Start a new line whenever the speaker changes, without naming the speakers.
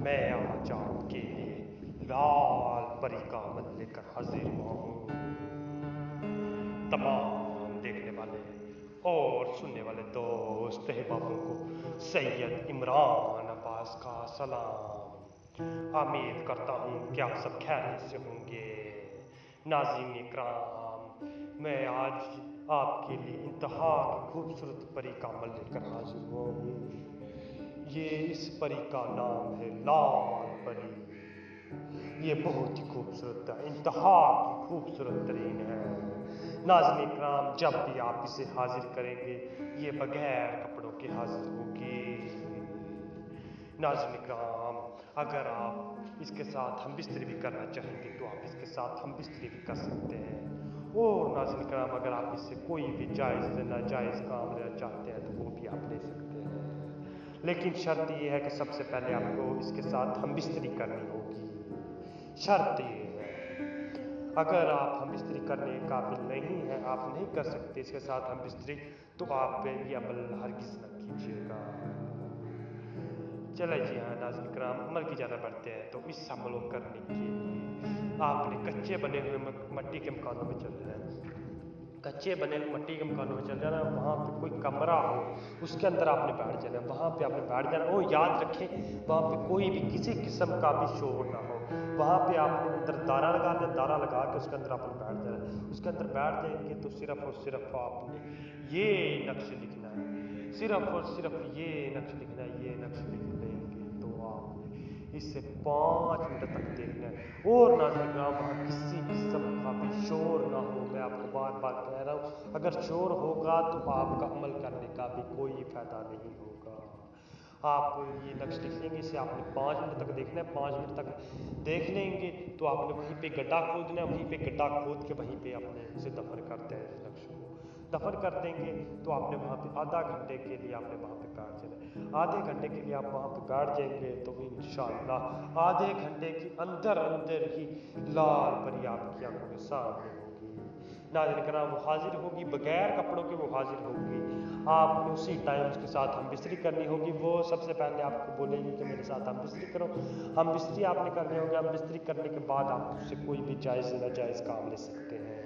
میں آج آپ کے لیے لال پری کا عمل لے کر حاضر ہوں۔ تمام دیکھنے والے اور سننے والے دوست احبابوں کو سید عمران عباس کا سلام۔ امید کرتا ہوں کہ آپ سب خیریت سے ہوں گے۔ ناظرین اکرام، میں آج آپ کے لیے انتہا کی خوبصورت پری کا عمل لے کر حاضر ہوں۔ یہ اس پری کا نام ہے لال پری۔ یہ بہت ہی خوبصورت ہے، انتہا کی خوبصورت ترین ہے۔ ناظرین اکرام، جب بھی آپ اسے حاضر کریں گے یہ بغیر کپڑوں کے حاضر ہوگی۔ ناظرین اکرام، اگر آپ اس کے ساتھ ہم بستری بھی کرنا چاہیں گے تو آپ اس کے ساتھ ہم بستری بھی کر سکتے ہیں۔ اور ناظرین اکرام، اگر آپ اس سے کوئی بھی جائز یا ناجائز کام لینا چاہتے ہیں تو وہ بھی آپ لے سکتے ہیں، لیکن شرط یہ ہے کہ سب سے پہلے آپ کو اس کے ساتھ ہم بستری کرنی ہوگی۔ شرط یہ ہے، اگر آپ ہم بستری کرنے کے قابل نہیں ہیں، آپ نہیں کر سکتے اس کے ساتھ ہم بستری، تو آپ پہ یہ عمل ہرگز نہ کیجیے گا۔ چلے جی ہاں ناظرین کرام، عمل کی جانب بڑھتے ہیں۔ تو اس عمل کو کرنے کے لیے آپ نے کچے بنے ہوئے مٹی کے مکانوں میں چل رہے ہیں، کچے بنے ہوئے مٹی کے مکانوں میں چل جانا ہے۔ وہاں پہ کوئی کمرہ ہو اس کے اندر آپ نے بیٹھ جانا ہے، وہاں پہ آپ نے بیٹھ جانا ہے۔ وہ یاد رکھیں وہاں پہ کوئی بھی کسی قسم کا بھی شور نہ ہو۔ وہاں پہ آپ نے اندر دارا لگا دیا، دارا لگا کے اس کے اندر آپ نے بیٹھ جانا ہے۔ اس کے اندر بیٹھ جائیں گے تو صرف اور صرف آپ نے یہ نقش لکھنا ہے، صرف اور صرف یہ نقش لکھنا ہے۔ یہ نقش لکھ لیں گے تو آپ نے اسے 5 منٹ تک دیکھنا ہے۔ اور ناظرین کرام، وہاں کسی قسم کا بھی شور نہ ہو۔ میں آپ کو بار بار کہہ رہا ہوں، اگر شور ہوگا تو آپ کا عمل کرنے کا بھی کوئی فائدہ نہیں ہوگا۔ آپ یہ نقش لکھ لیں گے، اسے آپ نے 5 منٹ تک دیکھنا ہے۔ 5 منٹ تک دیکھ لیں گے تو آپ نے وہیں پہ گڈھا کھودنا ہے، وہیں پہ گڈھا کھود کے وہیں پہ اپنے اسے دفن کرتے ہیں۔ اس نقش کو دفن کر دیں گے تو آپ نے وہاں پہ آدھا گھنٹے کے لیے آپ نے وہاں پہ بیٹھ جانا ہے۔ آدھے گھنٹے کے لیے آپ وہاں پہ بیٹھ جائیں گے تو انشاءاللہ آدھے گھنٹے کے اندر اندر ہی لال پری آپ کی آنکھوں کے سامنے ہوگی۔ ناظرین کرام، وہ حاضر ہوگی، بغیر کپڑوں کے وہ حاضر ہوگی۔ آپ نے اسی ٹائم اس کے ساتھ ہم بستری کرنی ہوگی۔ وہ سب سے پہلے آپ کو بولے گی کہ میرے ساتھ ہم بستری کرو۔ ہم بستری آپ نے کرنی ہوگی۔ ہم بستری کرنے کے بعد آپ اس سے کوئی بھی جائز ناجائز کام لے سکتے ہیں۔